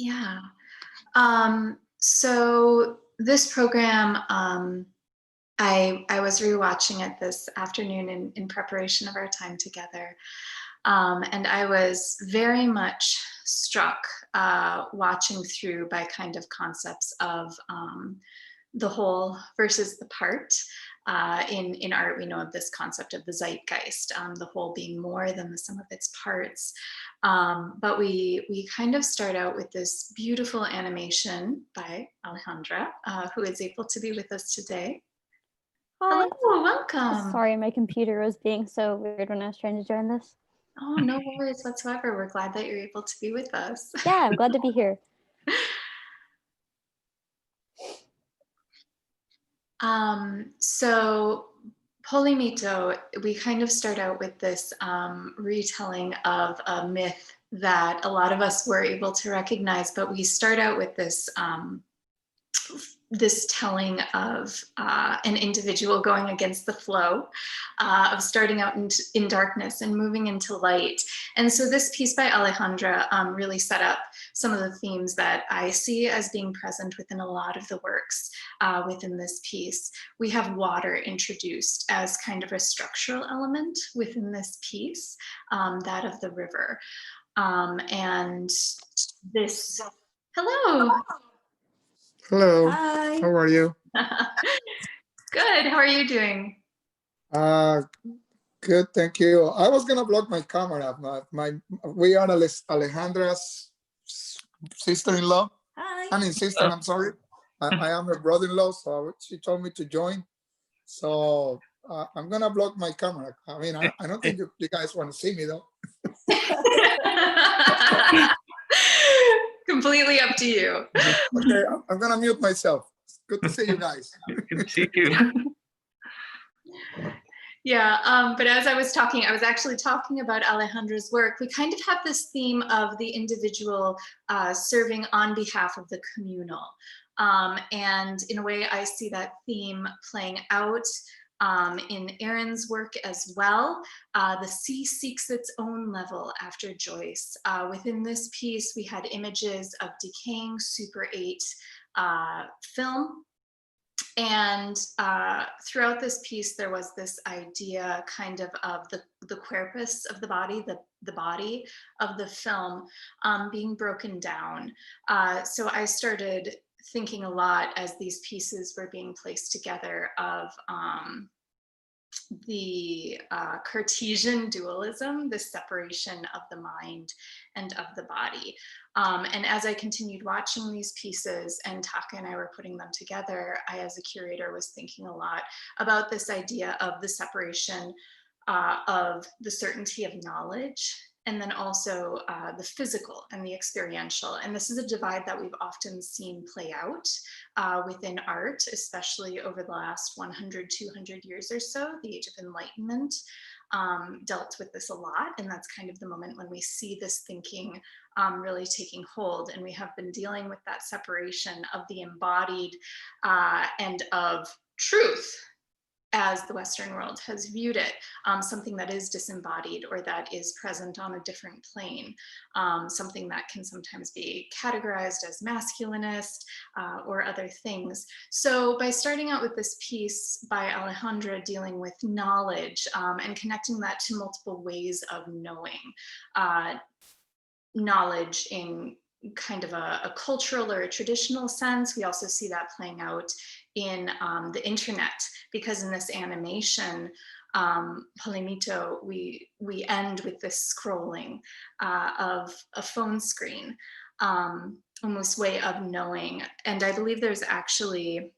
Yeah. So this program, I was rewatching it this afternoon in preparation of our time together. And I was very much struck watching through by kind of concepts of the whole versus the part. In art, we know of this concept of the zeitgeist, the whole being more than the sum of its parts. But we kind of start out with this beautiful animation by Alejandra, who is able to be with us today. Hi. Hello, welcome. Sorry, my computer was being so weird when I was trying to join this. Oh, no worries whatsoever. We're glad that you're able to be with us. Yeah, I'm glad to be here. So Polimito, we kind of start out with this retelling of a myth that a lot of us were able to recognize, but we start out with this this telling of an individual going against the flow, of starting out in darkness and moving into light. And so this piece by Alejandra really set up some of the themes that I see as being present within a lot of the works within this piece. We have water introduced as kind of a structural element within this piece, that of the river. And this, hello. Hello. Hi. How are you? Good. How are you doing? Good, thank you. I was gonna block my camera. We are Alejandra's sister-in-law. Hi. I mean sister. I'm sorry. I am her brother-in-law, so she told me to join. So I'm gonna block my camera. I mean, I don't think you guys want to see me though. Completely up to you. Okay, I'm gonna mute myself. Good to see you guys. Good to see you. Yeah, but as I was talking, I was actually talking about Alejandra's work. We kind of have this theme of the individual serving on behalf of the communal. And in a way, I see that theme playing out in Aaron's work as well. The sea seeks its own level after Joyce. Within this piece, we had images of decaying Super 8 film. And throughout this piece, there was this idea kind of the corpus of the body, the body of the film being broken down. So I started thinking a lot as these pieces were being placed together of the Cartesian dualism, the separation of the mind and of the body. And as I continued watching these pieces and Taka and I were putting them together, I, as a curator, was thinking a lot about this idea of the separation of the certainty of knowledge, and then also the physical and the experiential. And this is a divide that we've often seen play out within art, especially over the last 100, 200 years or so. The Age of Enlightenment dealt with this a lot, and that's kind of the moment when we see this thinking really taking hold. And we have been dealing with that separation of the embodied and of truth, as the Western world has viewed it, something that is disembodied or that is present on a different plane, something that can sometimes be categorized as masculinist or other things. So by starting out with this piece by Alejandra dealing with knowledge and connecting that to multiple ways of knowing, knowledge in kind of a cultural or a traditional sense. We also see that playing out in the internet, because in this animation, Polimito, we end with this scrolling of a phone screen, almost way of knowing. And I believe there's actually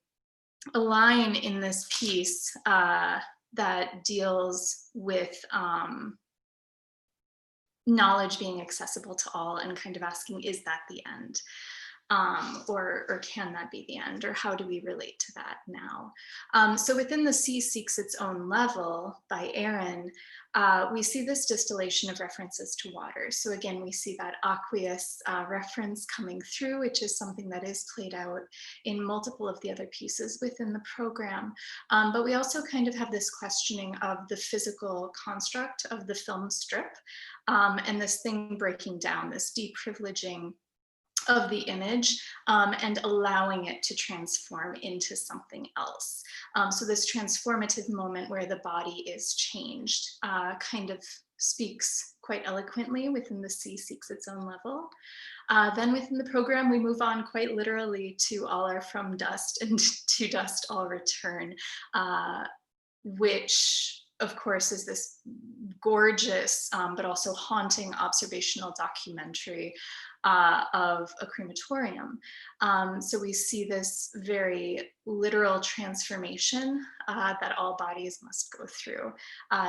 a line in this piece that deals with knowledge being accessible to all, and kind of asking, is that the end? Or can that be the end? Or how do we relate to that now? So within The Sea Seeks Its Own Level by Aaron, we see this distillation of references to water. So again, we see that aqueous reference coming through, which is something that is played out in multiple of the other pieces within the program. But we also kind of have this questioning of the physical construct of the film strip, and this thing breaking down, this deprivileging of the image and allowing it to transform into something else. So this transformative moment where the body is changed kind of speaks quite eloquently within the sea seeks its own level. Then within the program, we move on quite literally to all are from dust and to dust all return, which of course is this gorgeous but also haunting observational documentary of a crematorium. So we see this very literal transformation that all bodies must go through.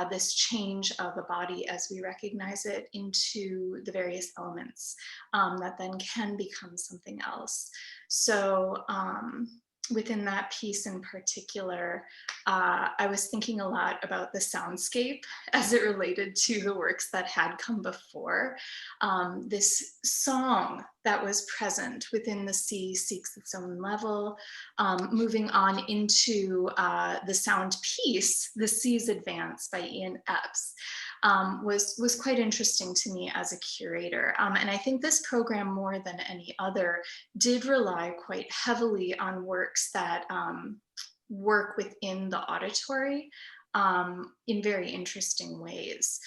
This change of a body as we recognize it into the various elements that then can become something else. So within that piece in particular, I was thinking a lot about the soundscape as it related to the works that had come before. This song that was present within The Sea Seeks Its Own Level, moving on into the sound piece, The Sea's Advance by Ian Epps. Was quite interesting to me as a curator. And I think this program, more than any other, did rely quite heavily on works that work within the auditory in very interesting ways.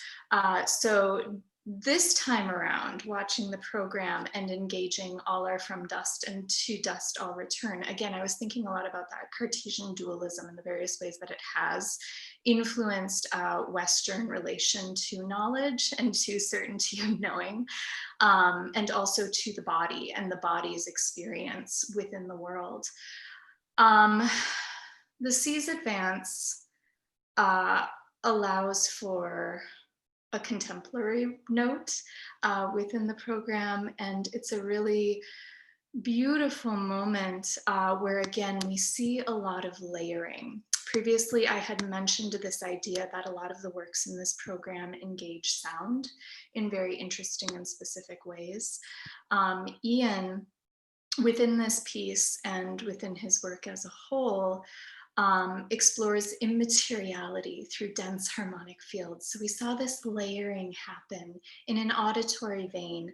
So this time around, watching the program and engaging All Are From Dust and To Dust All Return, again, I was thinking a lot about that Cartesian dualism and the various ways that it has influenced Western relation to knowledge and to certainty of knowing, and also to the body and the body's experience within the world. The Sea's Advance allows for a contemporary note within the program, and it's a really beautiful moment where again we see a lot of layering. Previously, I had mentioned this idea that a lot of the works in this program engage sound in very interesting and specific ways. Ian, within this piece and within his work as a whole, explores immateriality through dense harmonic fields. So we saw this layering happen in an auditory vein,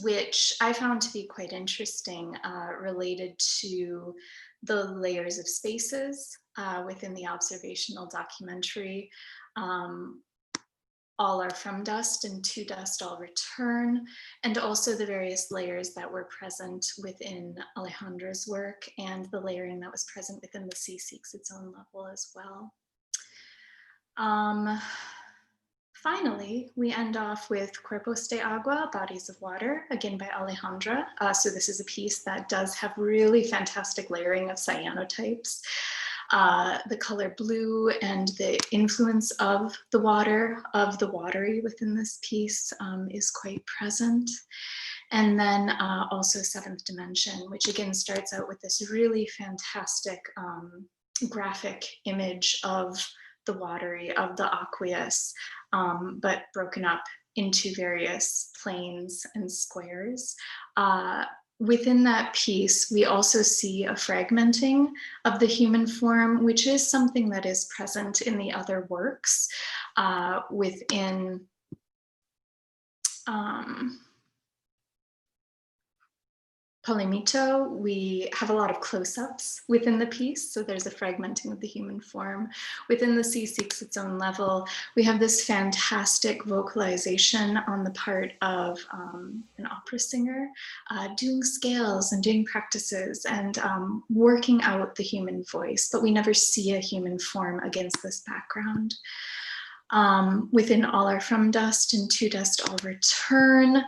which I found to be quite interesting, related to the layers of spaces within the observational documentary. All Are From Dust and To Dust All Return, and also the various layers that were present within Alejandra's work and the layering that was present within The Sea Seeks Its Own Level as well. Finally, we end off with Cuerpos de Agua, Bodies of Water, again by Alejandra. So this is a piece that does have really fantastic layering of cyanotypes. The color blue and the influence of the water, of the watery within this piece is quite present. And then also Seventh Dimension, which again starts out with this really fantastic graphic image of the watery, of the aqueous, but broken up into various planes and squares. Within that piece, we also see a fragmenting of the human form, which is something that is present in the other works within Polemito. We have a lot of close-ups within the piece, so there's a fragmenting of the human form. Within The Sea Seeks Its Own Level, we have this fantastic vocalization on the part of an opera singer, doing scales and doing practices and working out the human voice, but we never see a human form against this background. Within All Are From Dust and To Dust All Return,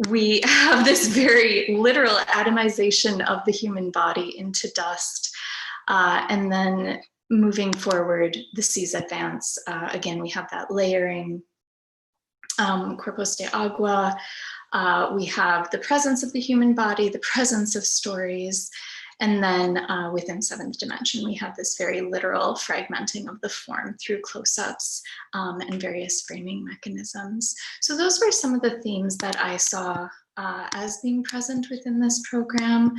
we have this very literal atomization of the human body into dust. And then moving forward, The Sea's Advance, again, we have that layering. Cuerpos de Agua, we have the presence of the human body, the presence of stories. And then within Seventh Dimension, we have this very literal fragmenting of the form through close-ups and various framing mechanisms. So those were some of the themes that I saw as being present within this program.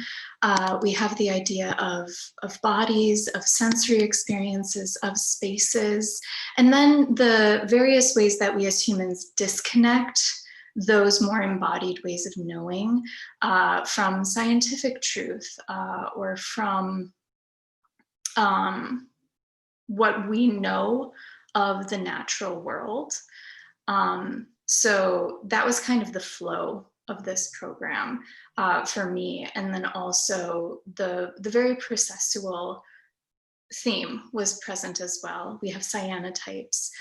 We have the idea of bodies, of sensory experiences, of spaces, and then the various ways that we as humans disconnect those more embodied ways of knowing from scientific truth or from what we know of the natural world. So that was kind of the flow of this program for me. And then also the very processual theme was present as well. We have cyanotypes,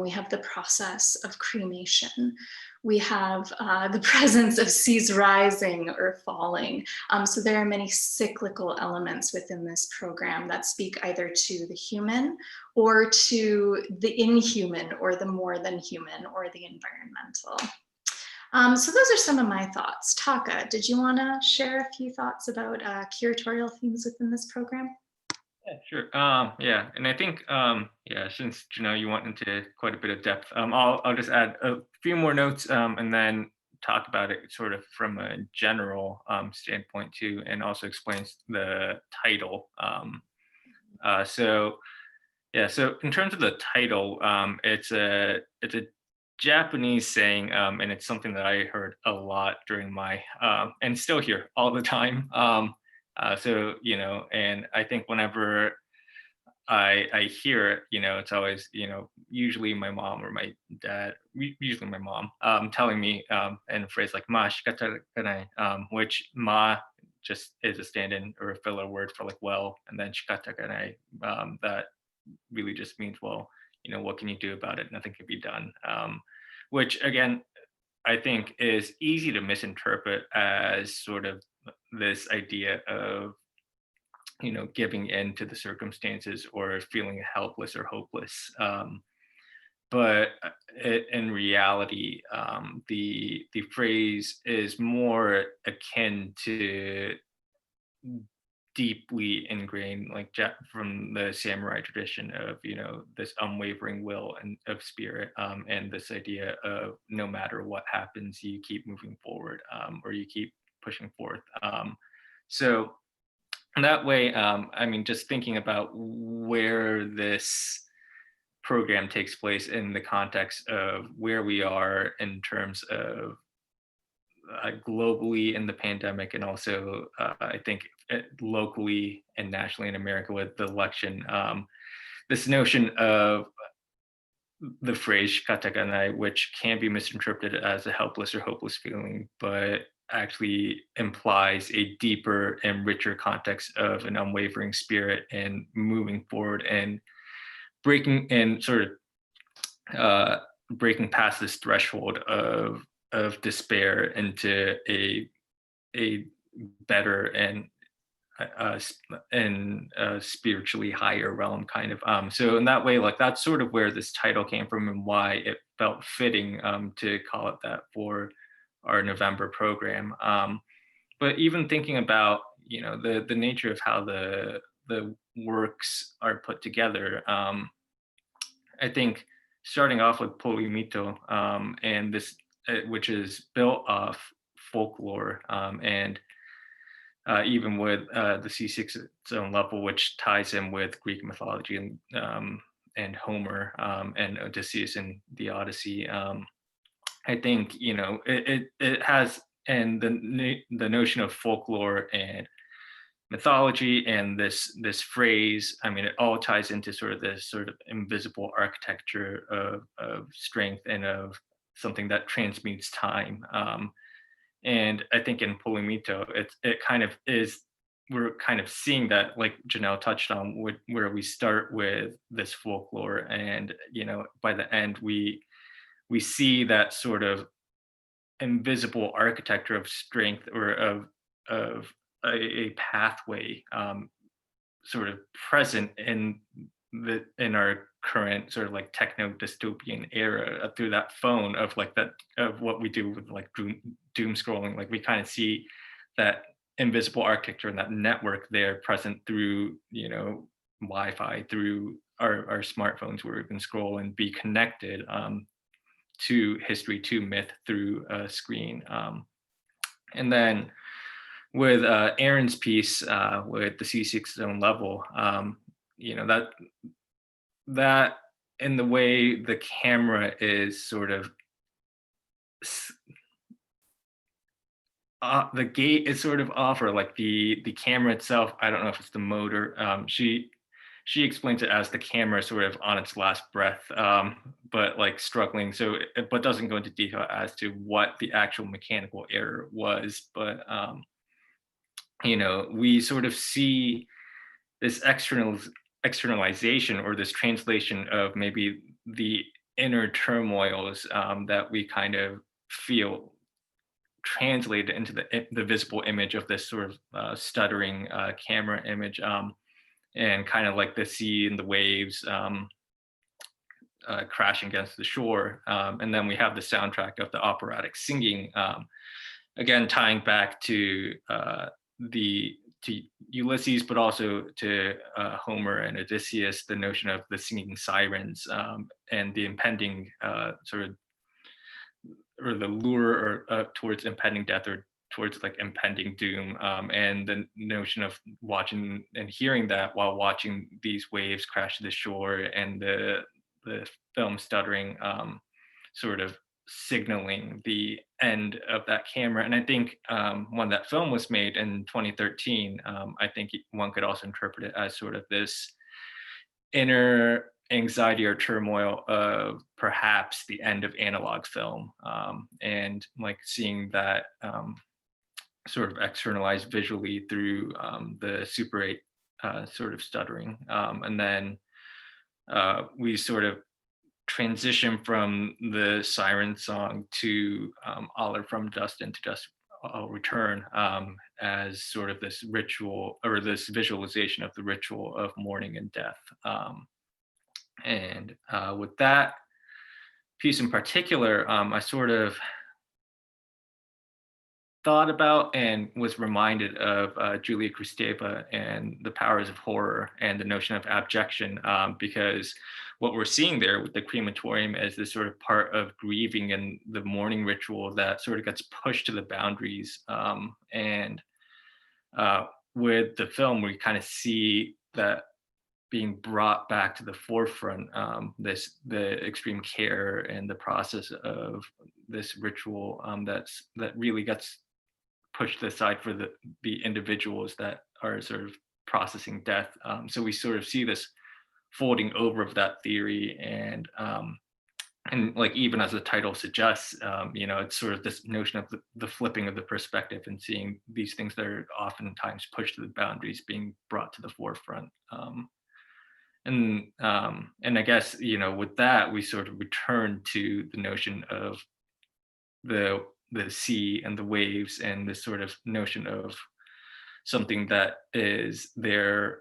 we have the process of cremation, we have the presence of seas rising or falling. So there are many cyclical elements within this program that speak either to the human or to the inhuman or the more than human or the environmental. So those are some of my thoughts. Taka, did you want to share a few thoughts about curatorial themes within this program? Yeah, sure. Yeah, and I think yeah, since Janelle, you went into quite a bit of depth, I'll just add a few more notes and then talk about it sort of from a general standpoint too, and also explains the title. So yeah, so in terms of the title, it's a Japanese saying, and it's something that I heard a lot during my and still hear all the time. So, you know, and I think whenever I hear it, you know, it's always, you know, usually my mom or my dad, usually my mom, telling me in a phrase like "ma shikata ganai," which "ma" just is a stand-in or a filler word for like "well," and then "shikata ganai," that really just means, well, you know, what can you do about it? Nothing can be done. Which again, I think is easy to misinterpret as sort of this idea of, you know, giving in to the circumstances or feeling helpless or hopeless. But in reality, the phrase is more akin to deeply ingrained, like from the samurai tradition of, you know, this unwavering will and of spirit, and this idea of no matter what happens, you keep moving forward, or you keep pushing forth. So that way, I mean, just thinking about where this program takes place in the context of where we are in terms of globally in the pandemic, and also I think locally and nationally in America with the election, this notion of the phrase "shikataganai," which can be misinterpreted as a helpless or hopeless feeling, but actually implies a deeper and richer context of an unwavering spirit and moving forward and breaking and sort of breaking past this threshold of despair into a better and spiritually higher realm kind of. So in that way, like that's sort of where this title came from and why it felt fitting to call it that for our November program. But even thinking about, you know, the nature of how the works are put together, I think starting off with Polimito, and this, which is built off folklore, and even with the C6 its own level, which ties in with Greek mythology and Homer and Odysseus and the Odyssey. I think, you know, it has, and the notion of folklore and mythology and this phrase, I mean, it all ties into sort of this sort of invisible architecture of strength and of something that transmutes time. And I think in Polimito, it kind of is, we're kind of seeing that, like Janelle touched on, where we start with this folklore, and, you know, by the end we see that sort of invisible architecture of strength or of a pathway sort of present in our current sort of like techno dystopian era through that phone of like that of what we do with like doom scrolling. Like we kind of see that invisible architecture and that network there present through, you know, Wi-Fi, through our smartphones, where we can scroll and be connected to history, to myth through a screen. And then with Aaron's piece with the C6 zone level, you know, that in the way the camera is sort of the gate is sort of off, or like the camera itself. I don't know if it's the motor. She explains it as the camera sort of on its last breath, but like struggling. So, but doesn't go into detail as to what the actual mechanical error was. But you know, we sort of see this externalization or this translation of maybe the inner turmoils that we kind of feel translated into the visible image of this sort of stuttering camera image, and kind of like the sea and the waves crashing against the shore. And then we have the soundtrack of the operatic singing, again tying back to to Ulysses, but also to Homer and Odysseus, the notion of the singing sirens, and the impending sort of, or the lure, or towards impending death, or towards like impending doom, and the notion of watching and hearing that while watching these waves crash to the shore, and the film stuttering, sort of signaling the end of that camera. And I think when that film was made in 2013, I think one could also interpret it as sort of this inner anxiety or turmoil of perhaps the end of analog film, and like seeing that sort of externalized visually through the Super 8 sort of stuttering. And then we sort of transition from the siren song to Olive from Dust into Dust I'll Return, as sort of this ritual, or this visualization of the ritual of mourning and death. And with that piece in particular, I sort of thought about and was reminded of Julia Kristeva and The Powers of Horror and the notion of abjection, because what we're seeing there with the crematorium is this sort of part of grieving and the mourning ritual that sort of gets pushed to the boundaries. And with the film, we kind of see that being brought back to the forefront, the extreme care and the process of this ritual that really gets pushed aside for the individuals that are sort of processing death. So we sort of see this folding over of that theory, and like even as the title suggests, you know, it's sort of this notion of the flipping of the perspective and seeing these things that are oftentimes pushed to the boundaries being brought to the forefront. And I guess, you know, with that, we sort of return to the notion of the sea and the waves, and this sort of notion of something that is there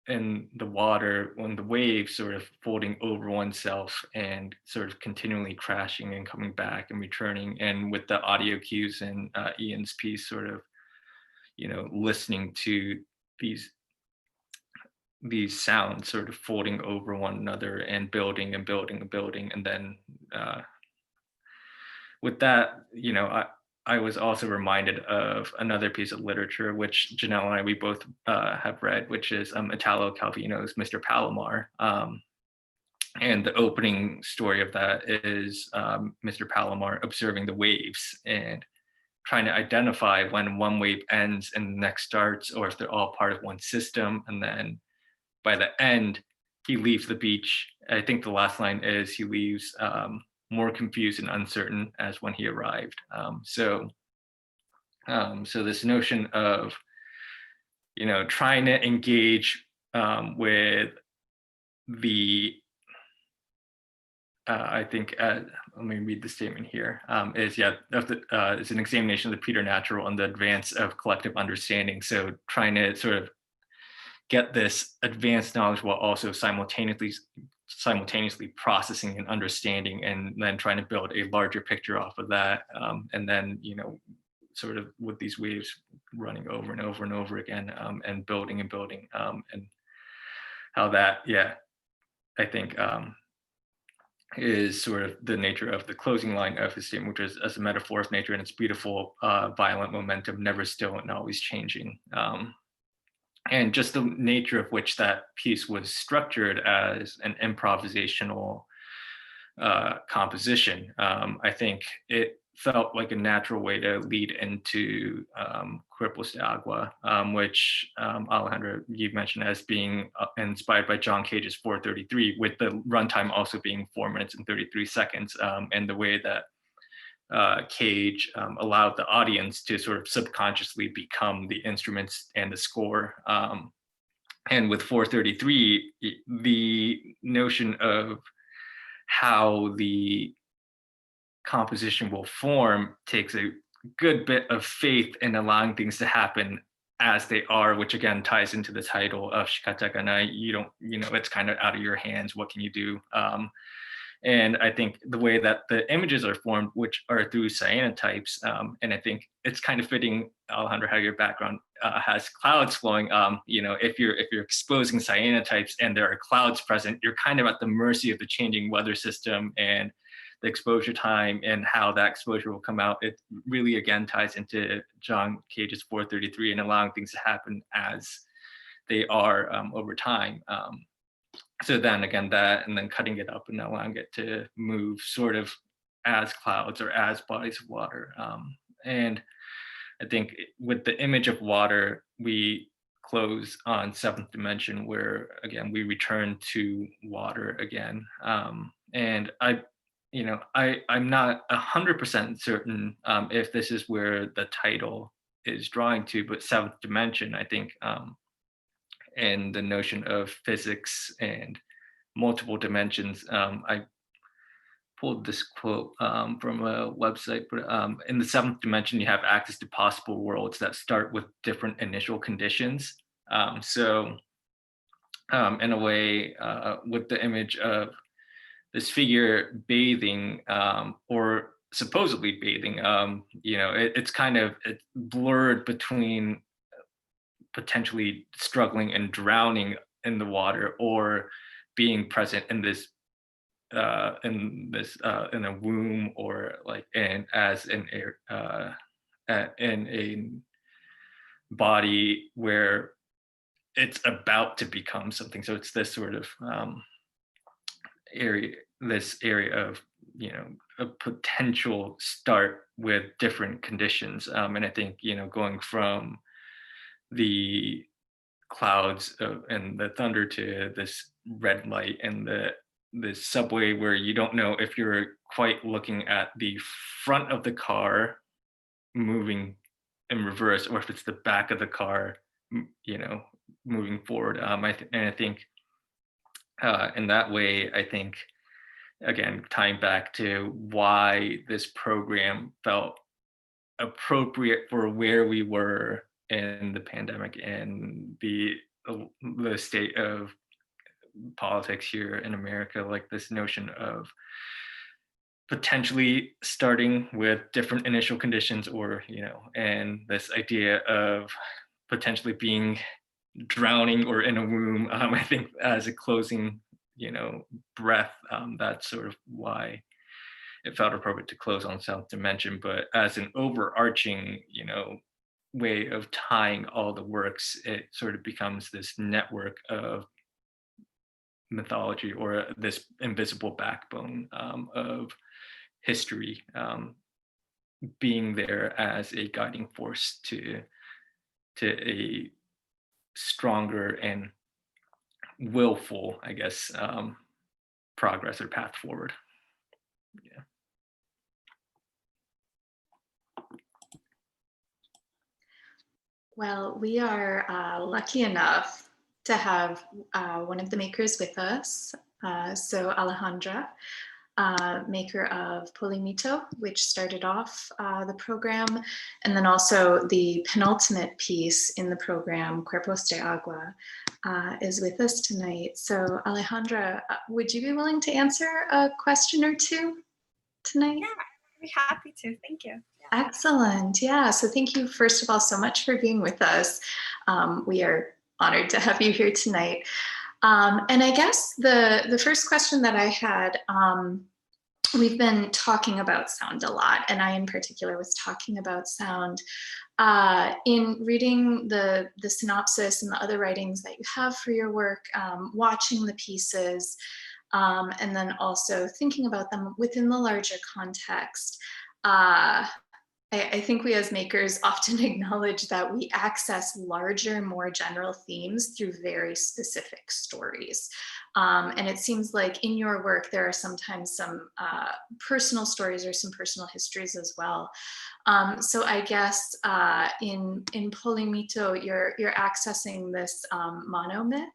in the water, when the waves sort of folding over oneself and sort of continually crashing and coming back and returning. And with the audio cues and Ian's piece, sort of, you know, listening to these sounds sort of folding over one another and building and building and building. And then with that, you know, I was also reminded of another piece of literature, which Janelle and I, we both have read, which is Italo Calvino's Mr. Palomar. And the opening story of that is Mr. Palomar observing the waves and trying to identify when one wave ends and the next starts, or if they're all part of one system. And then by the end, he leaves the beach. I think the last line is he leaves more confused and uncertain as when he arrived. So this notion of, you know, trying to engage with the, I think, let me read the statement here, is it's an examination of the preternatural and the advance of collective understanding. So trying to sort of get this advanced knowledge while also simultaneously processing and understanding, and then trying to build a larger picture off of that. And then, you know, sort of with these waves running over and over and over again, and building and building, and how that, I think is sort of the nature of the closing line of his statement, which is, as a metaphor of nature and its beautiful, violent momentum, never still and always changing. And just the nature of which that piece was structured as an improvisational composition, I think it felt like a natural way to lead into Cuerpos de Agua, which Alejandra, you mentioned as being inspired by John Cage's 4:33, with the runtime also being 4 minutes and 33 seconds, and the way that Cage allowed the audience to sort of subconsciously become the instruments and the score. And with 4:33, the notion of how the composition will form takes a good bit of faith in allowing things to happen as they are, which again ties into the title of Shikatakana. You don't, it's kind of out of your hands. What can you do? And I think the way that the images are formed, which are through cyanotypes, and I think it's kind of fitting, Alejandra, how your background has clouds flowing. If you're exposing cyanotypes and there are clouds present, you're kind of at the mercy of the changing weather system and the exposure time and how that exposure will come out. It really again ties into John Cage's 4:33 and allowing things to happen as they are over time. So then again, that, and then cutting it up and allowing it to move sort of as clouds or as bodies of water. And I think with the image of water, we close on Seventh Dimension, where again, we return to water again. And I'm not 100% certain if this is where the title is drawing to, but Seventh Dimension, I think, and the notion of physics and multiple dimensions. I pulled this quote from a website, but in the seventh dimension, you have access to possible worlds that start with different initial conditions. So in a way, with the image of this figure bathing or supposedly bathing, it's blurred between potentially struggling and drowning in the water or being present in this in a womb, or like in a body where it's about to become something. So it's this sort of area of a potential start with different conditions, and I think going from the clouds and the thunder to this red light and the subway, where you don't know if you're quite looking at the front of the car moving in reverse or if it's the back of the car moving forward. I think in that way, I think again tying back to why this program felt appropriate for where we were in the pandemic and the state of politics here in America, like this notion of potentially starting with different initial conditions, or and this idea of potentially being drowning or in a womb. I think as a closing breath, that's sort of why it felt appropriate to close on Seventh Dimension. But as an overarching way of tying all the works, it sort of becomes this network of mythology, or this invisible backbone of history being there as a guiding force to a stronger and willful, I guess, progress or path forward. Yeah. Well, we are lucky enough to have one of the makers with us. So Alejandra, maker of Polimito, which started off the program, and then also the penultimate piece in the program, Cuerpos de Agua, is with us tonight. So Alejandra, would you be willing to answer a question or two tonight? Yeah, I'd be happy to. Thank you. Yeah. Excellent. Yeah. So thank you, first of all, so much for being with us. We are honored to have you here tonight. And I guess the first question that I had, we've been talking about sound a lot, and I in particular was talking about sound. In reading the synopsis and the other writings that you have for your work, watching the pieces, and then also thinking about them within the larger context, I think we as makers often acknowledge that we access larger, more general themes through very specific stories. And it seems like in your work, there are sometimes some personal stories or some personal histories as well. So I guess in Pulling Mito, you're accessing this monomyth.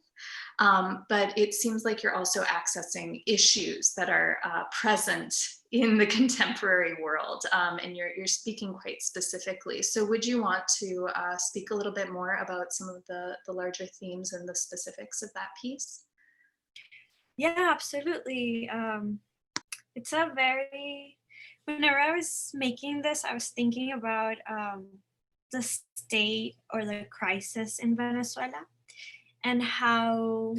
But it seems like you're also accessing issues that are present in the contemporary world, and you're speaking quite specifically. So would you want to speak a little bit more about some of the larger themes and the specifics of that piece? Yeah, absolutely. It's a very, whenever I was making this, I was thinking about the state or the crisis in Venezuela and how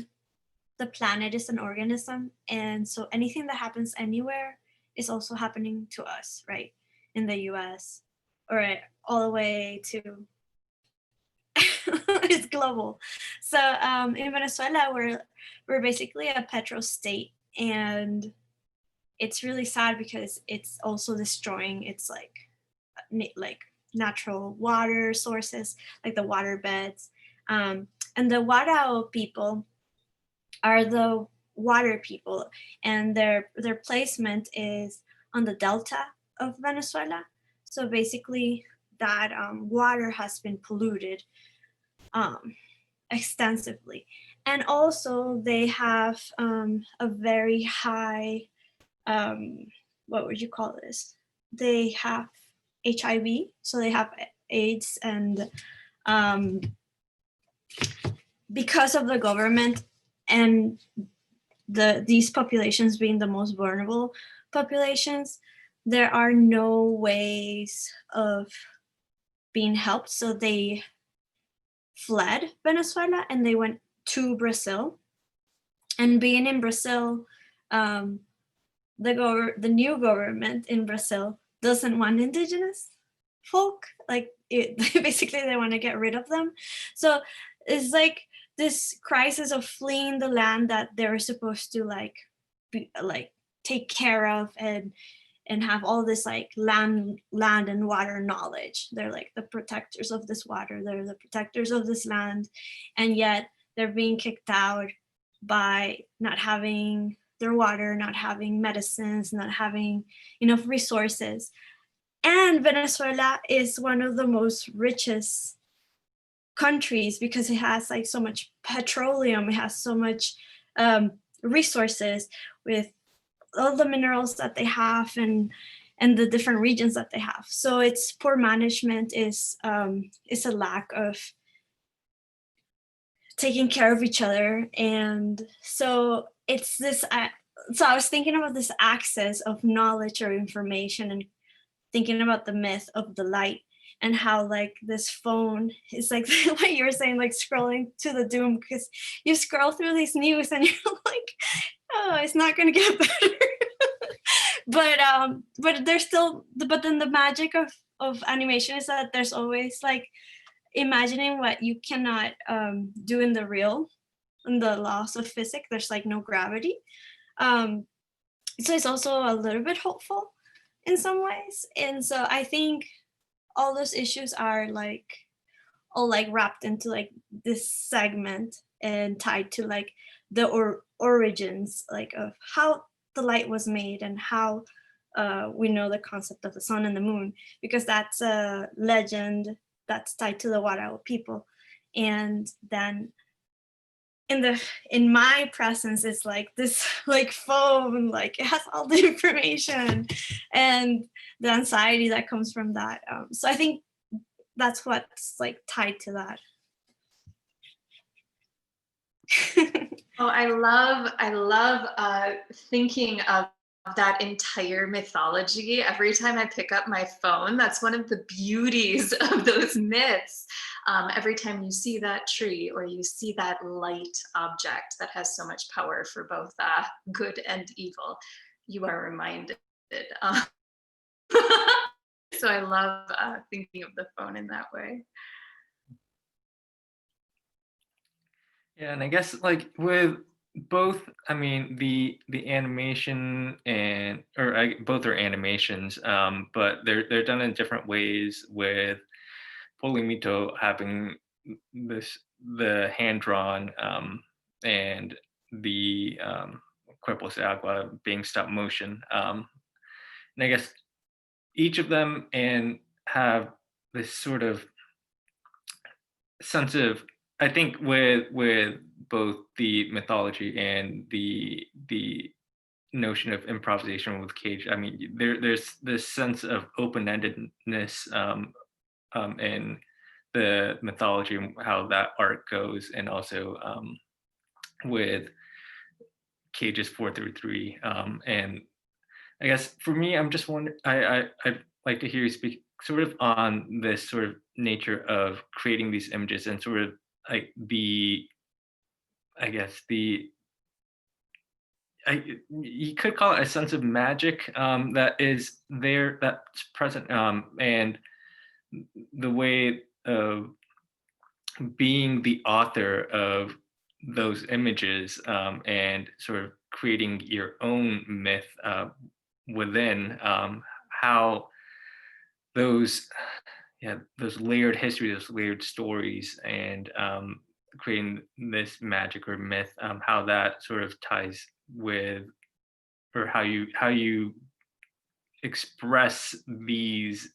the planet is an organism. And so anything that happens anywhere is also happening to us, right? In the US, or all the way to, it's global. So in Venezuela, we're basically a petro state, and it's really sad because it's also destroying its like natural water sources, like the water beds. And the Warao people are the water people, and their placement is on the delta of Venezuela. So basically that water has been polluted extensively. And also they have a very high, what would you call this? They have HIV, so they have AIDS, and because of the government and these populations being the most vulnerable populations, there are no ways of being helped. So they fled Venezuela and they went to Brazil. And being in Brazil, the new government in Brazil doesn't want indigenous folk. Like basically they want to get rid of them. So it's like this crisis of fleeing the land that they're supposed to take care of and have all this like land and water knowledge. They're like the protectors of this water, they're the protectors of this land, and yet they're being kicked out by not having their water, not having medicines, not having enough resources. And Venezuela is one of the most richest countries because it has like so much petroleum, it has so much resources with all the minerals that they have and the different regions that they have. So it's poor management, is a lack of taking care of each other. And so it's this, so I was thinking about this access of knowledge or information and thinking about the myth of the light and how like this phone is like what you were saying, like scrolling to the doom, because you scroll through these news and you're like, oh, it's not going to get better. But there's still, but then the magic of animation is that there's always like imagining what you cannot do in the real, in the laws of physics. There's like no gravity. So it's also a little bit hopeful in some ways. And so I think all those issues are like all like wrapped into like this segment and tied to like the origins, like of how the light was made and how we know the concept of the sun and the moon, because that's a legend that's tied to the Warao people. And then in my presence, it's like this like phone, like it has all the information and the anxiety that comes from that. So I think that's what's like tied to that. Oh, I love thinking of that entire mythology. Every time I pick up my phone, that's one of the beauties of those myths. Every time you see that tree or you see that light object that has so much power for both good and evil, you are reminded. So I love thinking of the phone in that way. Yeah, and I guess like with both, I mean, the animation and both are animations, but they're done in different ways, with Polimito having the hand drawn, and the Cuerpos de Agua being stop motion. And I guess each of them and have this sort of sense of, I think, with both the mythology and the notion of improvisation with Cage. I mean, there's this sense of open-endedness, in the mythology and how that art goes, and also with Cage's 4-3, and I guess for me, I'm just wondering, I'd like to hear you speak sort of on this sort of nature of creating these images, and sort of like I guess you could call it a sense of magic, that is there, that's present, and the way of being the author of those images, and sort of creating your own myth within, how those, yeah, those layered histories, those layered stories, and creating this magic or myth, how that sort of ties with, or how you express these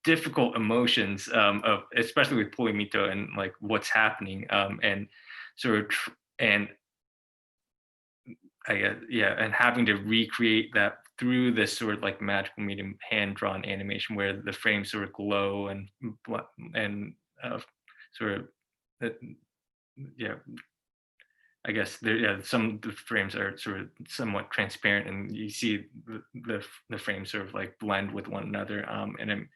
difficult emotions, of, especially with Polimito and like what's happening, and sort of and I guess, yeah, and having to recreate that through this sort of like magical medium, hand drawn animation, where the frames sort of glow and and sort of, uh, yeah, I guess there, yeah, some of the frames are sort of somewhat transparent, and you see the frames sort of like blend with one another, and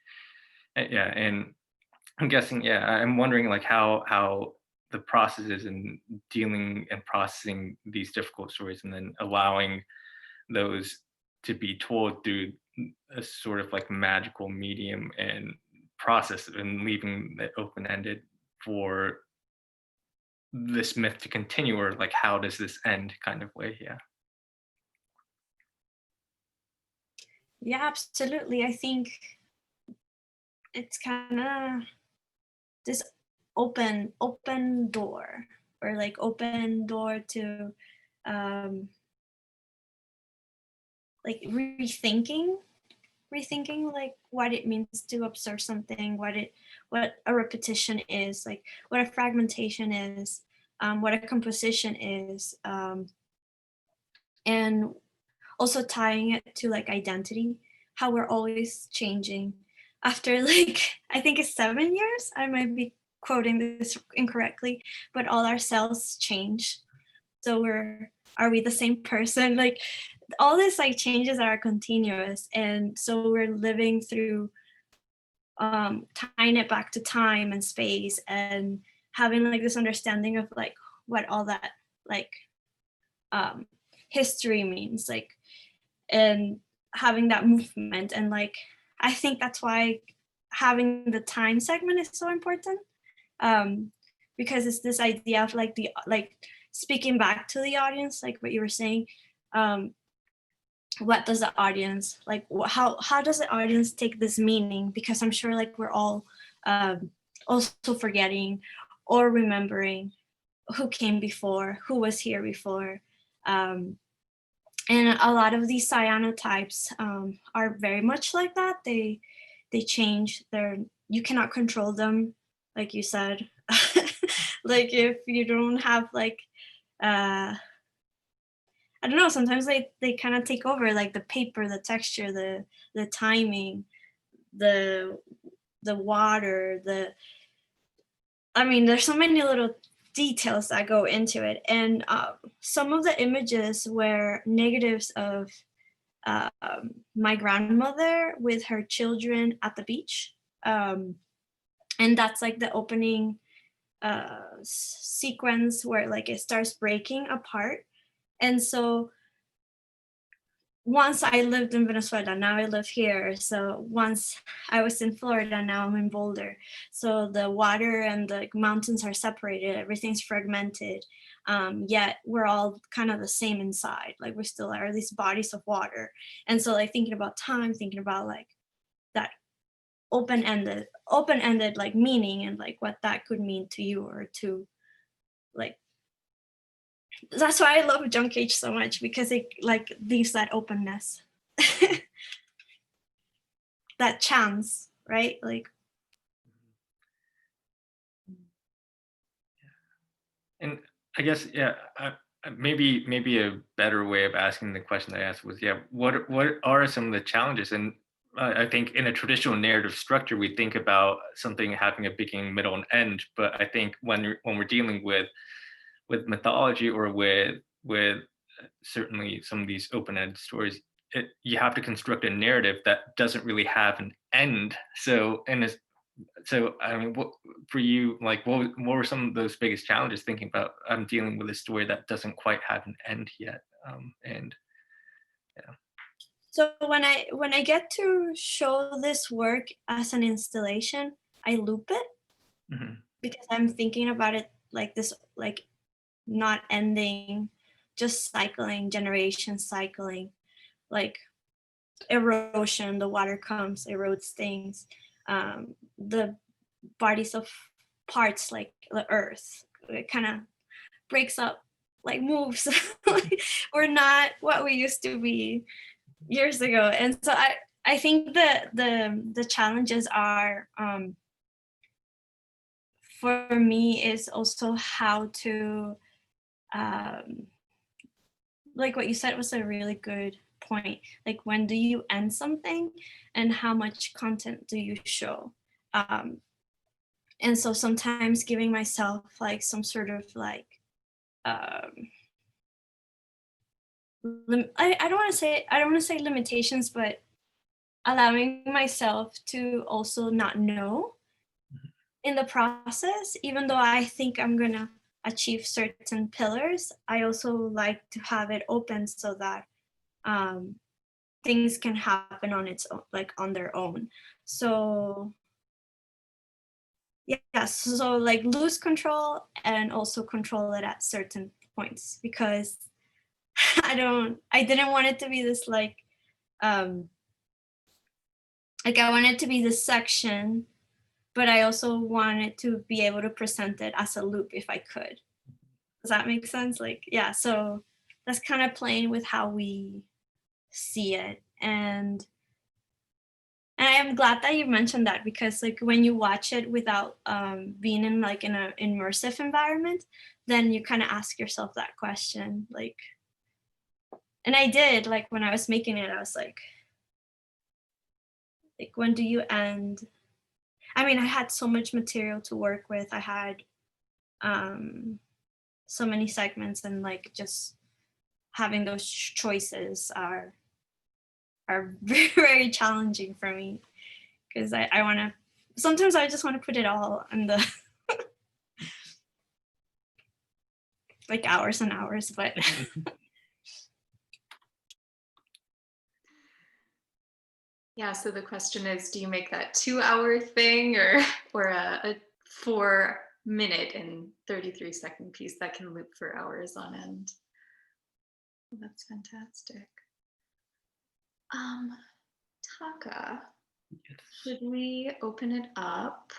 yeah, and I'm guessing, yeah, I'm wondering like how the processes in dealing and processing these difficult stories, and then allowing those to be told through a sort of like magical medium and process, and leaving it open-ended for this myth to continue, or like how does this end kind of way. Yeah. Yeah, absolutely. I think it's kind of this open door, or like open door to like rethinking like what it means to observe something, what a repetition is, like what a fragmentation is, what a composition is, and also tying it to like identity, how we're always changing after like I think it's 7 years, I might be quoting this incorrectly, but all our cells change. So are we the same person? Like all this like changes are continuous, and so we're living through tying it back to time and space, and having like this understanding of like what all that like history means, like, and having that movement. And like I think that's why having the time segment is so important, because it's this idea of like the like speaking back to the audience, like what you were saying, what does the audience like, how does the audience take this meaning, because I'm sure like we're all also forgetting or remembering who came before, who was here before, and a lot of these cyanotypes are very much like that. They change. You cannot control them, like you said. Like if you don't have like I don't know, sometimes they kind of take over, like the paper, the texture, the timing, the water, I mean, there's so many little details that go into it. And some of the images were negatives of my grandmother with her children at the beach. And that's like the opening sequence where like it starts breaking apart. And so once I lived in Venezuela, now I live here. So once I was in Florida, now I'm in Boulder. So the water and the mountains are separated, everything's fragmented. Yet we're all kind of the same inside. Like we still are these bodies of water. And so like thinking about time, thinking about like that open-ended like meaning and like what that could mean to you or to like, that's why I love John Cage so much, because it like leaves that openness, that chance, right? Like, And I guess, yeah, maybe a better way of asking the question that I asked was, yeah, what are some of the challenges? And I think in a traditional narrative structure, we think about something having a beginning, middle, and end. But I think when we're dealing with mythology or with certainly some of these open-ended stories, you have to construct a narrative that doesn't really have an end. So I mean, what for you, like what were some of those biggest challenges thinking about I'm dealing with a story that doesn't quite have an end yet? And yeah. so when I get to show this work as an installation, I loop it because I'm thinking about it like this, like not ending, just cycling, generation cycling, like erosion, the water comes, erodes things, the bodies of parts like the earth, it kind of breaks up, like moves. We're not what we used to be years ago. And so I think the challenges are for me is also how to like what you said was a really good point. Like when do you end something and how much content do you show? And so sometimes giving myself like some sort of like I don't want to say limitations, but allowing myself to also not know in the process, even though I think I'm gonna achieve certain pillars, I also like to have it open so that things can happen on its own, like on their own. So yeah, so like lose control and also control it at certain points, because I didn't want it to be this like I want it to be this section, but I also wanted to be able to present it as a loop if I could. Does that make sense? Like, yeah, so that's kind of playing with how we see it. And I am glad that you mentioned that, because like when you watch it without being in like in an immersive environment, then you kind of ask yourself that question. Like, and I did, like when I was making it, I was like when do you end? I mean, I had so much material to work with. I had so many segments, and like just having those choices are very, very challenging for me, because I want to, sometimes I just want to put it all in the like hours and hours, but yeah, so the question is, do you make that 2-hour thing or a 4-minute and 33-second piece that can loop for hours on end? Well, that's fantastic. Taka, should we open it up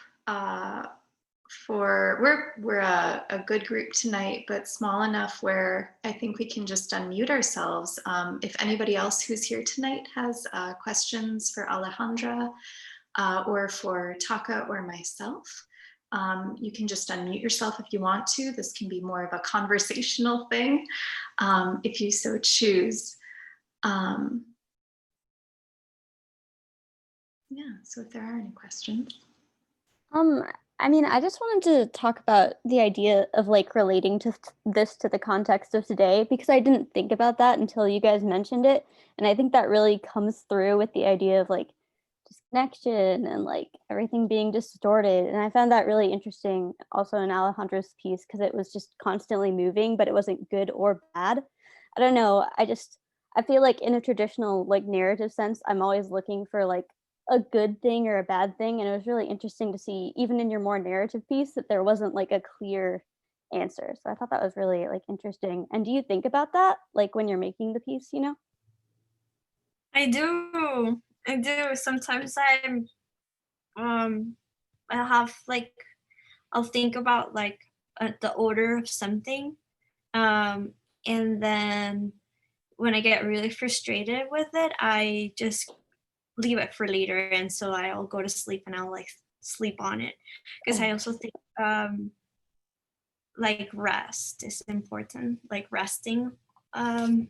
for, we're a good group tonight, but small enough where I think we can just unmute ourselves. If anybody else who's here tonight has questions for Alejandra or for Taka or myself, you can just unmute yourself if you want to. This can be more of a conversational thing if you so choose. Yeah, so if there are any questions. I mean, I just wanted to talk about the idea of like relating to this to the context of today, because I didn't think about that until you guys mentioned it. And I think that really comes through with the idea of like disconnection and like everything being distorted. And I found that really interesting also in Alejandra's piece, because it was just constantly moving, but it wasn't good or bad. I don't know. I feel like in a traditional like narrative sense, I'm always looking for like a good thing or a bad thing. And it was really interesting to see, even in your more narrative piece, that there wasn't like a clear answer. So I thought that was really like interesting. And do you think about that like when you're making the piece, you know? I do. I do. Sometimes I'll have like, I'll think about like the order of something. And then when I get really frustrated with it, I just leave it for later. And so I'll go to sleep and I'll like sleep on it. Because I also think like rest is important, like resting. And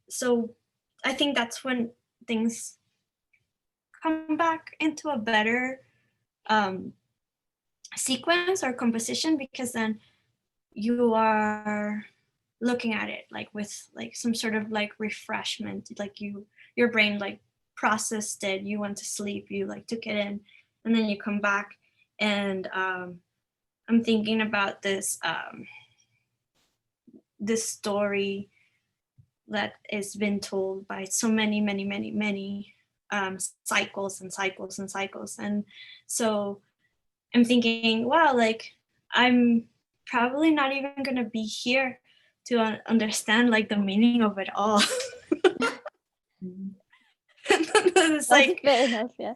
so I think that's when things come back into a better sequence or composition, because then you are looking at it like with like some sort of like refreshment, like your brain like processed it, you went to sleep, you like took it in, and then you come back and I'm thinking about this this story that has been told by so many cycles and cycles and cycles. And so I'm thinking, wow, like I'm probably not even going to be here to understand like the meaning of it all. It's like, fair enough, yeah.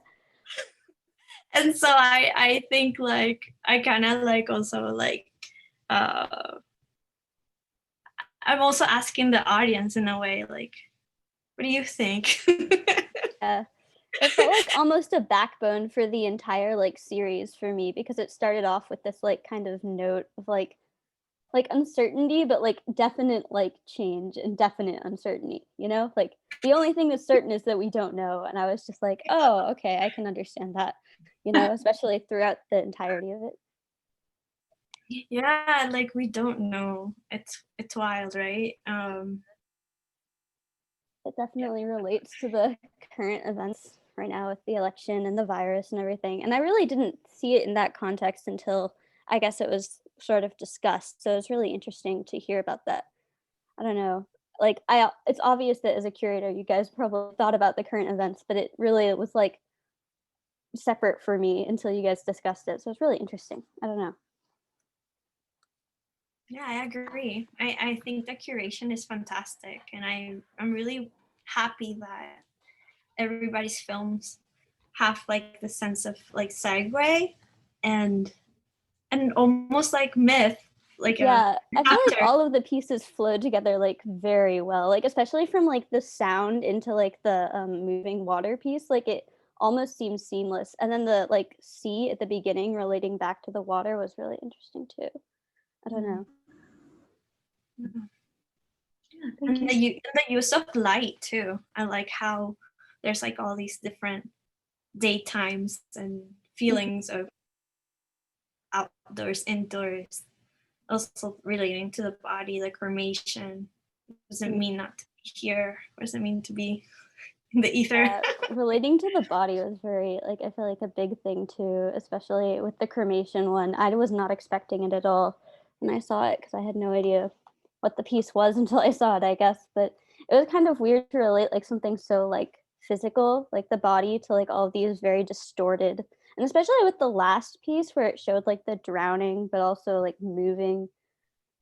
and so I think like I kind of like also like I'm also asking the audience in a way, like, what do you think? Yeah. It felt like almost a backbone for the entire like series for me, because it started off with this like kind of note of like uncertainty, but like definite like change and definite uncertainty, you know? Like the only thing that's certain is that we don't know. And I was just like, oh, okay, I can understand that, you know, especially throughout the entirety of it. Yeah, like we don't know. It's wild, right? It definitely relates to the current events right now with the election and the virus and everything. And I really didn't see it in that context until I guess it was sort of discussed. So it's really interesting to hear about that. I don't know. Like it's obvious that as a curator, you guys probably thought about the current events, but it was like separate for me until you guys discussed it. So it's really interesting. I don't know. Yeah, I agree. I think the curation is fantastic, and I'm really happy that everybody's films have like the sense of like segue and almost like myth, like yeah, I feel like chapter. all of the pieces flowed together like very well, like especially from like the sound into like the moving water piece, like it almost seems seamless. And then the like sea at the beginning relating back to the water was really interesting too. I don't know. And the use of light too. I like how there's like all these different daytimes and feelings of outdoors, indoors. Also relating to the body, like cremation. What does it mean not to be here? What does it mean to be in the ether? Relating to the body was very like, I feel like a big thing too, especially with the cremation one. I was not expecting it at all when I saw it, because I had no idea what the piece was until I saw it, I guess. But it was kind of weird to relate like something so like physical, like the body, to like all of these very distorted, and especially with the last piece where it showed like the drowning but also like moving.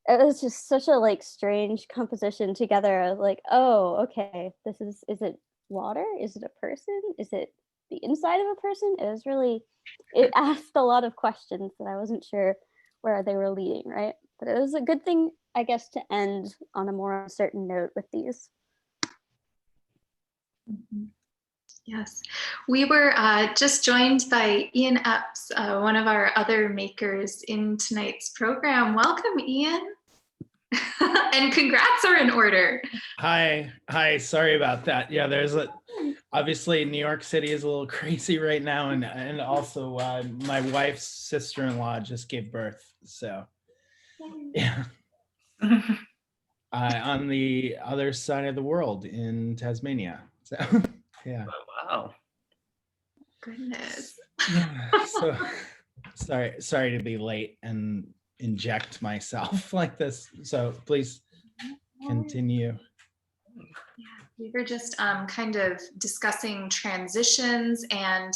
It was just such a like strange composition together. I was like, oh, okay, this is it water? Is it a person? Is it the inside of a person? It asked a lot of questions that I wasn't sure where they were leading, right? But it was a good thing, I guess, to end on a more uncertain note with these. Yes, we were just joined by Ian Epps, one of our other makers in tonight's program. Welcome, Ian. And congrats are in order. Hi, sorry about that. Yeah, obviously New York City is a little crazy right now, and also my wife's sister-in-law just gave birth, so yeah. On the other side of the world in Tasmania, so yeah. Oh, wow. Goodness. Yeah, so sorry to be late and inject myself like this, so please continue. We were just kind of discussing transitions and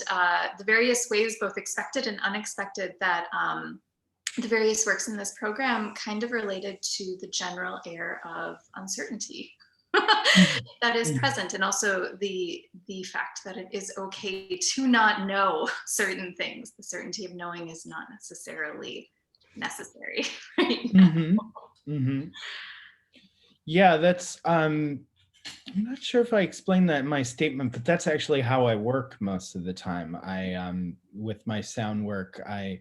the various ways, both expected and unexpected, that the various works in this program kind of related to the general air of uncertainty that is present, and also the fact that it is okay to not know certain things. The certainty of knowing is not necessarily necessary right now. Yeah, that's I'm not sure if I explained that in my statement, but that's actually how I work most of the time. I with my sound work, I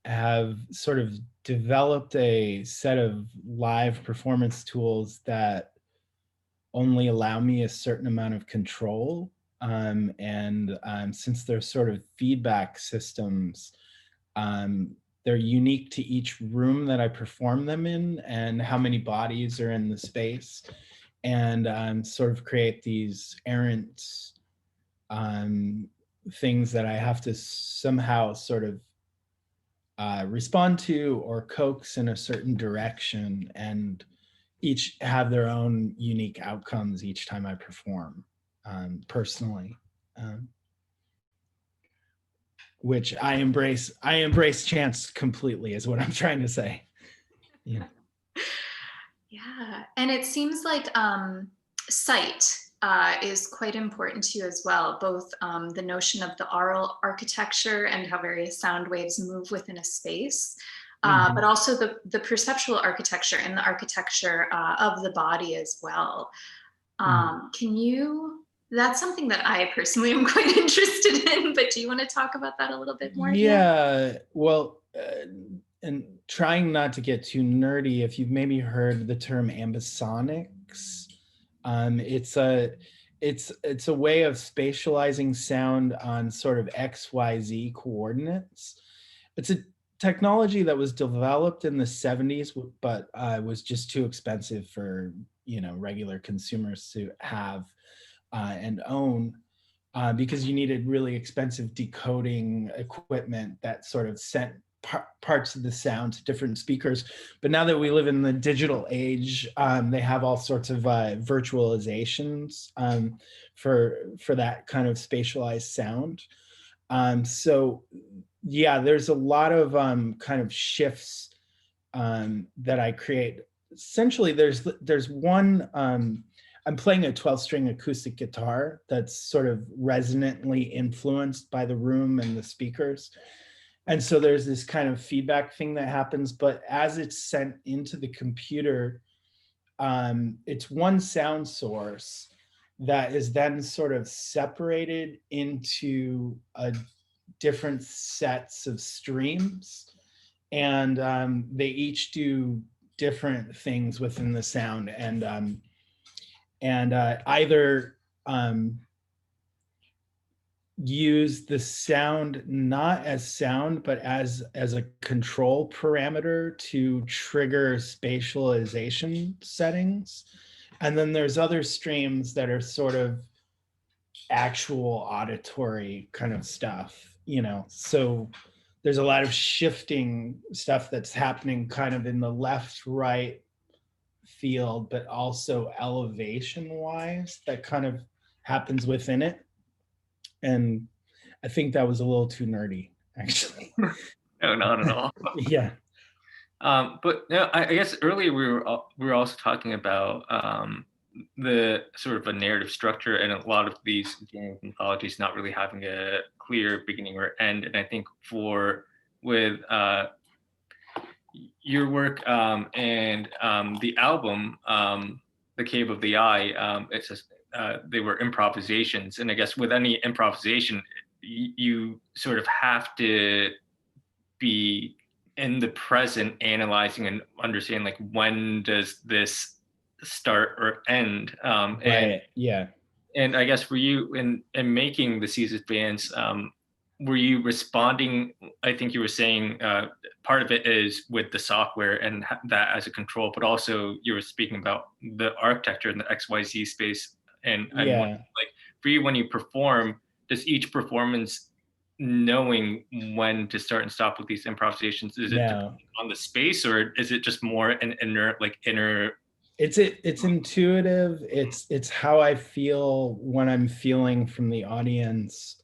have sort of developed a set of live performance tools that only allow me a certain amount of control. Since they're sort of feedback systems, they're unique to each room that I perform them in and how many bodies are in the space, and sort of create these errant things that I have to somehow sort of respond to or coax in a certain direction, and each have their own unique outcomes each time I perform personally, which I embrace chance completely is what I'm trying to say. Yeah. Yeah, and it seems like sight is quite important to you as well, both the notion of the aural architecture and how various sound waves move within a space, but also the perceptual architecture and the architecture of the body as well. Can you, that's something that I personally am quite interested in, but do you want to talk about that a little bit more? Yeah, well, and trying not to get too nerdy, if you've maybe heard the term ambisonics, it's a way of spatializing sound on sort of XYZ coordinates. It's a technology that was developed in the 70s, but was just too expensive for regular consumers to have and own, because you needed really expensive decoding equipment that sort of sent parts of the sound to different speakers. But now that we live in the digital age, they have all sorts of virtualizations for that kind of spatialized sound. So yeah, there's a lot of kind of shifts that I create. Essentially, there's one, I'm playing a 12-string acoustic guitar that's sort of resonantly influenced by the room and the speakers. And so there's this kind of feedback thing that happens, but as it's sent into the computer, it's one sound source that is then sort of separated into different sets of streams. And they each do different things within the sound, and either use the sound not as sound, but as a control parameter to trigger spatialization settings. And then there's other streams that are sort of actual auditory kind of stuff, so there's a lot of shifting stuff that's happening kind of in the left right field, but also elevation wise that kind of happens within it. And I think that was a little too nerdy, actually. No, not at all. Yeah. But no, I guess earlier we were also talking about the sort of a narrative structure, and a lot of these mythologies not really having a clear beginning or end. And I think with your work and the album, The Cave of the Eye, it's just they were improvisations, and I guess with any improvisation, you sort of have to be in the present, analyzing and understanding like, when does this start or end? Right. Yeah. And I guess for you in making the Caesar bands, were you responding? I think you were saying part of it is with the software and that as a control, but also you were speaking about the architecture in the XYZ space. And I'm wondering, like, for you, when you perform, does each performance knowing when to start and stop with these improvisations, is it on the space, or is it just more an inner It's intuitive. It's how I feel when I'm feeling from the audience.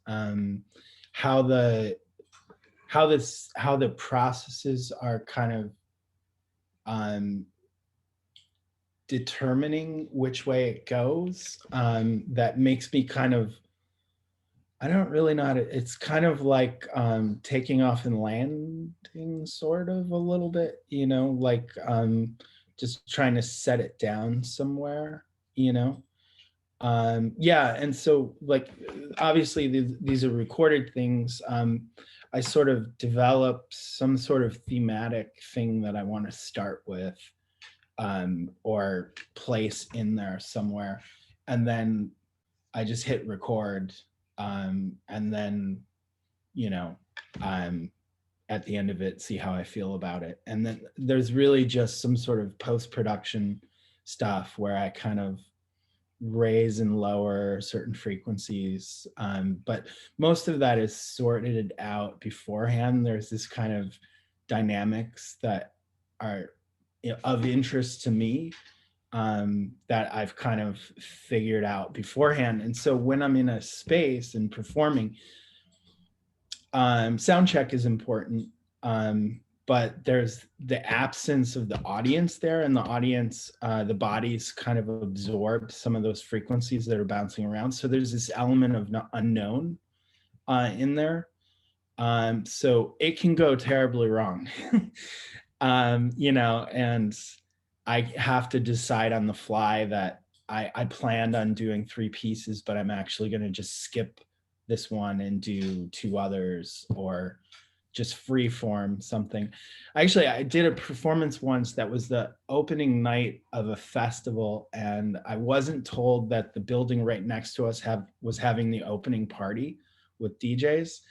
How the processes are kind of determining which way it goes. That makes me kind of, I don't really know how to, it's kind of like taking off and landing sort of a little bit, you know, like just trying to set it down somewhere, you know. Yeah, and so like obviously these are recorded things. I sort of develop some sort of thematic thing that I want to start with, or place in there somewhere, and then I just hit record, and then, you know, at the end of it, see how I feel about it. And then there's really just some sort of post-production stuff where I kind of raise and lower certain frequencies. But most of that is sorted out beforehand. There's this kind of dynamics that are, you know, of interest to me, that I've kind of figured out beforehand. And so when I'm in a space and performing, sound check is important, but there's the absence of the audience there, and the audience, the bodies kind of absorb some of those frequencies that are bouncing around. So there's this element of unknown in there. So it can go terribly wrong, you know, and I have to decide on the fly that I planned on doing 3 pieces, but I'm actually going to just skip this one and do 2 others, or just free form something. Actually, I did a performance once that was the opening night of a festival, and I wasn't told that the building right next to us was having the opening party with DJs,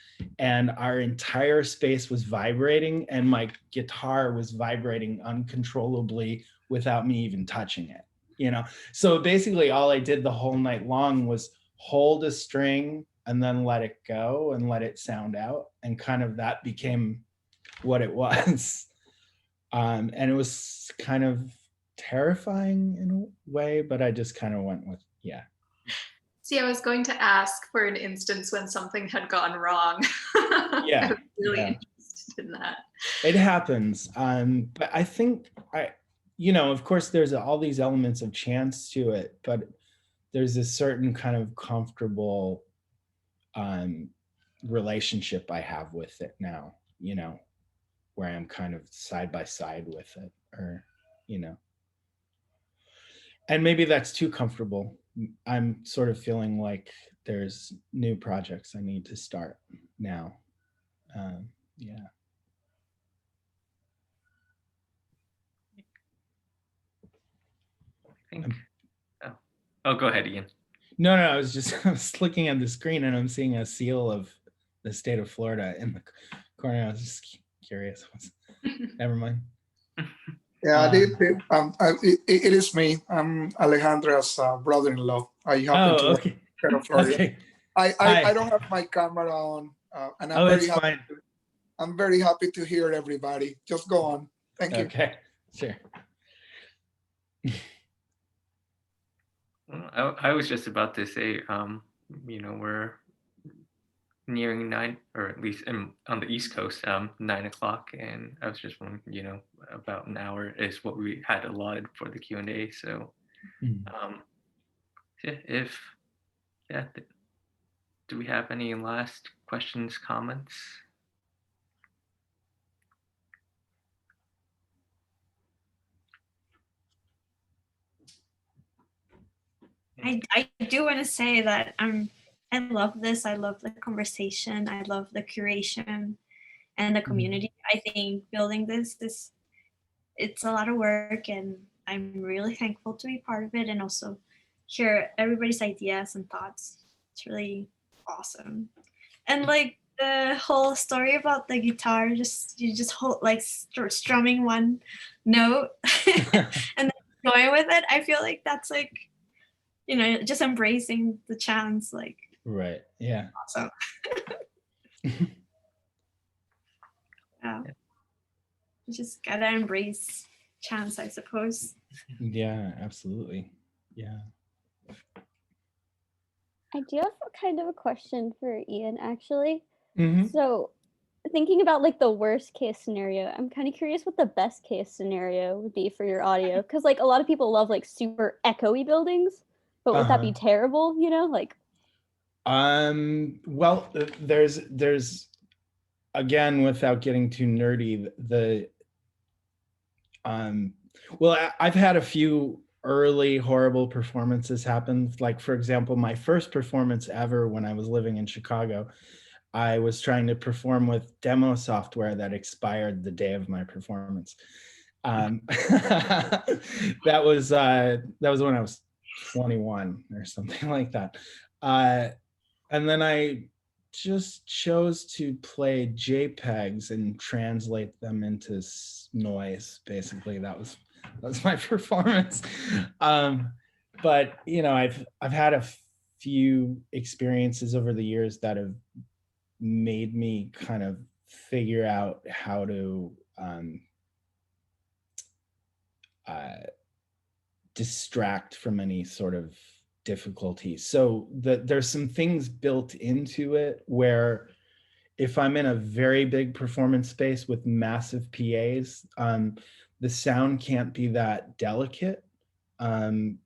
and our entire space was vibrating, and my guitar was vibrating uncontrollably without me even touching it, you know? So basically all I did the whole night long was hold a string and then let it go and let it sound out. And kind of that became what it was. And it was kind of terrifying in a way, but I just kind of went with, yeah. See, I was going to ask for an instance when something had gone wrong. Yeah. I was really Yeah. interested in that. It happens. But I think you know, of course there's all these elements of chance to it, but there's a certain kind of comfortable relationship I have with it now, you know, where I'm kind of side by side with it, or, you know, and maybe that's too comfortable. I'm sort of feeling like there's new projects I need to start now. Yeah. I think, oh, go ahead, Ian. No, I was looking at the screen and I'm seeing a seal of the state of Florida in the corner. I was just curious. Never mind. Yeah, it is me. I'm Alejandra's brother-in-law. I happen to Okay. work in Florida. Okay. I don't have my camera on, and I'm very happy. Fine. I'm very happy to hear everybody. Just go on. Thank you. Okay, sure. I was just about to say, you know, we're nearing 9, or at least on the East Coast, 9 o'clock, and I was just wondering, you know, about an hour is what we had allotted for the Q&A. So, yeah, do we have any last questions, comments? I do want to say that I love this. I love the conversation. I love the curation and the community. I think building this it's a lot of work, and I'm really thankful to be part of it and also hear everybody's ideas and thoughts. It's really awesome. And like the whole story about the guitar, you just hold like strumming one note and then going with it. I feel like that's like, you know, just embracing the chance, like, right. Yeah. Awesome. Yeah. You just gotta embrace chance, I suppose. Yeah, absolutely. Yeah. I do have kind of a question for Ian, actually. Mhm. So, thinking about like the worst case scenario, I'm kind of curious what the best case scenario would be for your audio, because like a lot of people love like super echoey buildings, but would that be terrible? You know, like. Well, there's again, without getting too nerdy, well, I've had a few early horrible performances happen. Like, for example, my first performance ever when I was living in Chicago, I was trying to perform with demo software that expired the day of my performance. That was when I was 21 or something like that. And then I just chose to play JPEGs and translate them into noise. Basically, that was my performance. But you know, I've had a few experiences over the years that have made me kind of figure out how to distract from any sort of difficulty. So there's some things built into it where if I'm in a very big performance space with massive PAs, the sound can't be that delicate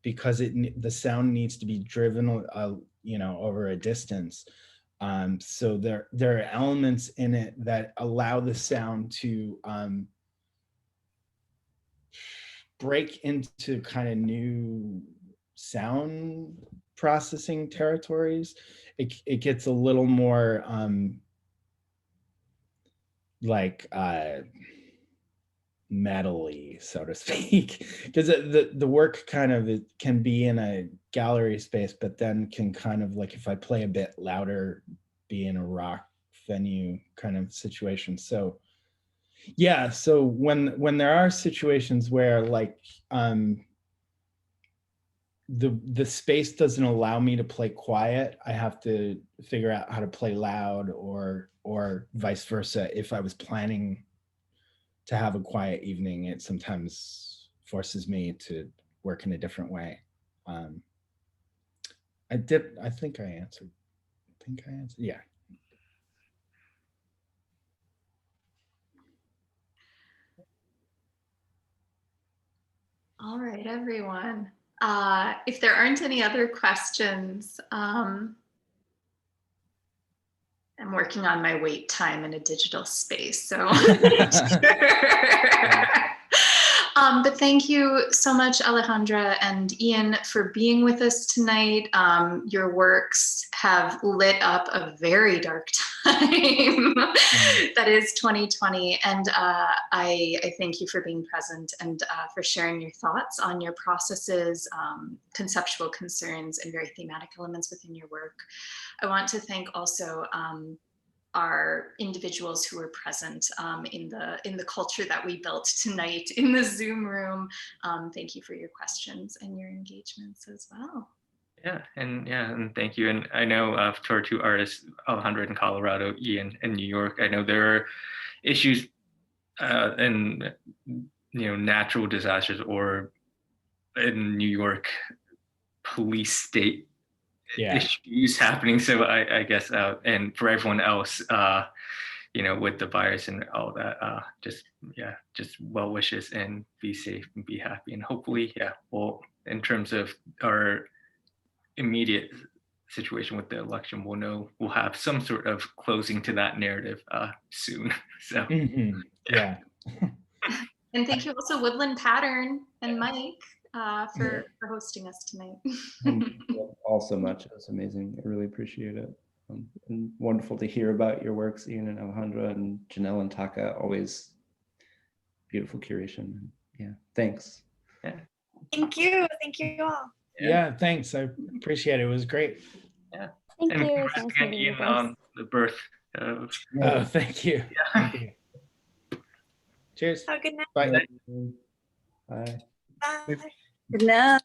because the sound needs to be driven, you know, over a distance. So there are elements in it that allow the sound to break into kind of new sound processing territories. It gets a little more like metally, so to speak, because the work kind of it can be in a gallery space, but then can kind of like, if I play a bit louder, be in a rock venue kind of situation. So yeah, so when there are situations where like the space doesn't allow me to play quiet, I have to figure out how to play loud, or vice versa. If I was planning to have a quiet evening, it sometimes forces me to work in a different way. I think I answered. Yeah. All right, everyone. If there aren't any other questions, I'm working on my wait time in a digital space, so. But thank you so much, Alejandra and Ian, for being with us tonight. Your works have lit up a very dark time that is 2020. And I thank you for being present and for sharing your thoughts on your processes, conceptual concerns, and very thematic elements within your work. I want to thank also our individuals who were present in the culture that we built tonight in the Zoom room. Thank you for your questions and your engagements as well. And thank you. And I know to our two artists, Alejandra in Colorado, Ian in New York, I know there are issues in natural disasters, or in New York, police state issues happening. So I guess, and for everyone else, with the virus and all that, just well wishes, and be safe and be happy. And hopefully, well, in terms of our immediate situation with the election, we'll have some sort of closing to that narrative soon. So yeah. And thank you also Woodland Pattern and Mike for hosting us tonight. Thank you all so much. It was amazing. I really appreciate it. And wonderful to hear about your works, Ian and Alejandra, and Janelle and Taka. Always beautiful curation. Yeah, thanks. Thank you. Thank you all. Yeah, thanks. I appreciate it. It was great. Yeah. Thank And you. congrats again, Ian, on the birth of. Oh, thank you. Thank you. Cheers. Have a good night. Bye. Bye. Bye. Good night.